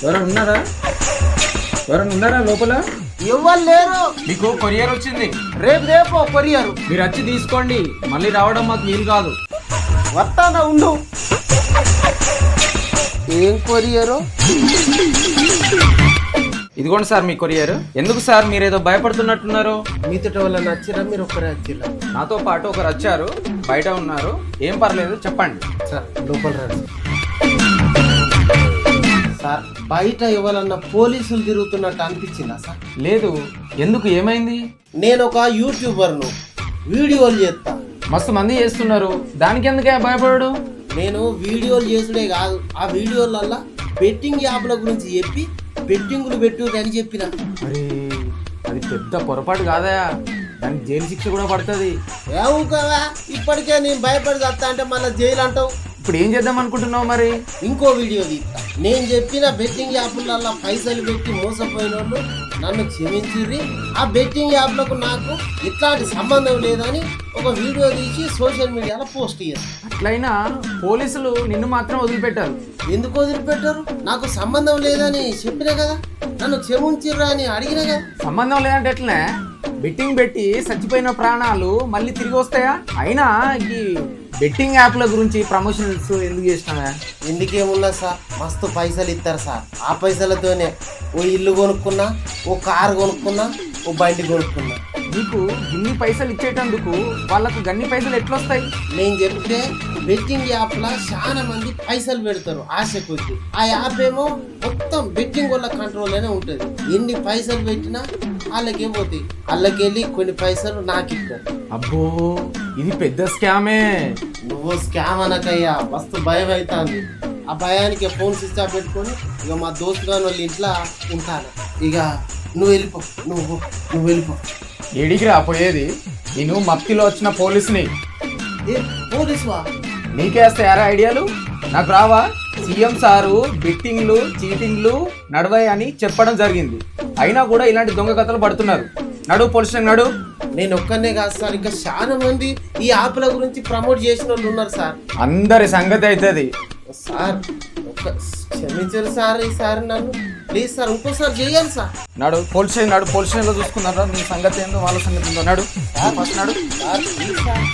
ఎవరైనా ఉన్నారా? ఎవరైనా ఉన్నారా లోపల? ఎవరు లేరు. మీకు కొరియర్ వచ్చింది. రేపు కొరియరు. మీరు వచ్చి తీసుకోండి, మళ్ళీ రావడం మాకు వీలు కాదు. వస్తానా ఉండు. ఏం కొరియరు? ఇదిగోండి సార్ మీ కొరియర్. ఎందుకు సార్ మీరేదో భయపడుతున్నట్టున్నారు? మీతో వాళ్ళ నచ్చిరా? మీరు ఒక్కరే వచ్చిరా? నాతో పాటు ఒకరు వచ్చారు, బయట ఉన్నారు. ఏం పర్లేదు, చెప్పండి. సార్ లోపల రండి. సార్ బయట ఎవరన్నా పోలీసులు తిరుగుతున్నట్టు అనిపించిందా సార్? లేదు. ఎందుకు, ఏమైంది? నేను ఒక యూట్యూబర్ను, వీడియోలు చేస్తా. మస్తు మంది చేస్తున్నారు, దానికి ఎందుకే భయపడడు? నేను వీడియోలు చేసుడే కాదు, ఆ వీడియోలల్లో బెట్టింగ్ యాప్ల గురించి చెప్పి బెట్టింగులు పెట్టు అని చెప్పిన. మరి అది పెద్ద పొరపాటు కాదా? దానికి జైలు శిక్ష కూడా పడుతుంది. ఏమో కదా, ఇప్పటికే నేను భయపడి వస్తా అంటే మళ్ళీ జైలు అంటావు. ఇప్పుడు ఏం చేద్దాం అనుకుంటున్నావు మరి? ఇంకో వీడియో తీస్తా. నేను చెప్పిన బెట్టింగ్ యాప్లలో పైసలు పెట్టి మోసపోయిన వాళ్ళు నన్ను క్షమించిర్రి. ఆ బెట్టింగ్ యాప్లకు నాకు ఇట్లాంటి సంబంధం లేదని ఒక వీడియో తీసి సోషల్ మీడియాలో పోస్ట్ చేస్తాను. అట్లయినా పోలీసులు నిన్ను మాత్రం వదిలిపెట్టారు. ఎందుకు వదిలిపెట్టారు? నాకు సంబంధం లేదని చెప్పినా కదా, నన్ను క్షమించిర్రా అని అడిగినా కదా. సంబంధం లేదంటే ఎట్లనే? బెట్టింగ్ పెట్టి చచ్చిపోయిన ప్రాణాలు మళ్ళీ తిరిగి వస్తాయా? అయినా ఈ బెట్టింగ్ యాప్ల గురించి ప్రమోషన్స్ ఎందుకు చేసినావా? ఎందుకేమున్నా సార్, మస్తు పైసలు ఇస్తారు సార్. ఆ పైసలతోనే ఓ ఇల్లు కొనుక్కున్నా, ఓ కారు కొనుక్కున్నా, ఓ బండి కొనుక్కున్నా. నీకు ఇన్ని పైసలు ఇచ్చేటందుకు వాళ్ళకు గన్ని పైసలు ఎట్లొస్తాయి? నేను చెప్తే బెట్టింగ్ యాప్లో చాలా మంది పైసలు పెడతారు ఆశ కొద్ది. ఆ యాప్ ఏమో మొత్తం బెట్టింగ్ వాళ్ళ కంట్రోల్లోనే ఉంటుంది. ఎన్ని పైసలు పెట్టినా వాళ్ళకే పోతాయి. వాళ్ళకెళ్ళి కొన్ని పైసలు నాకు ఇస్తారు. అబ్బో, ఇది పెద్ద స్కామే. నువ్వు స్కామ్ అనకయ్యా, మస్తు భయం అవుతుంది. ఆ భయానికి ఫోన్ స్విచ్ ఆఫ్ పెట్టుకొని ఇక మా దోస్తు గారి వాళ్ళ ఇంట్లో ఉంటాను. ఇక నువ్వు వెళ్ళిపో, నువ్వు వెళ్ళిపో. ఏడికి రాపోయేది? నేను మత్తిలో వచ్చిన పోలీసుని. ఏ పోలీసువా? నీకేస్తాయారా ఐడియాలు? నాకు రావా? సీఎం సారు బెట్టింగ్లు చీటింగ్లు నడవాయి అని చెప్పడం జరిగింది. అయినా కూడా ఇలాంటి దొంగ కథలు పడుతున్నారు. నడు పోలీస్ స్టేషన్ నడు. నేను ఒక్కనే కాదు సార్, ఇంకా చాలా మంది ఈ యాప్ల గురించి ప్రమోట్ చేసిన వాళ్ళు ఉన్నారు సార్. అందరి సంగతి అవుతుంది సార్. క్షమించారు సార్, ఈసారి నన్ను ప్లీజ్ సార్, ఇంకోసారి చేయాలి సార్. నడు పోలీస్ స్టేషన్ నడు. పోలీస్ స్టేషన్లో చూసుకున్నారా నీ సంగతి ఏందో వాళ్ళ సంగతి ఏందో. నడు ఫస్ట్ నడు. Sir please sir.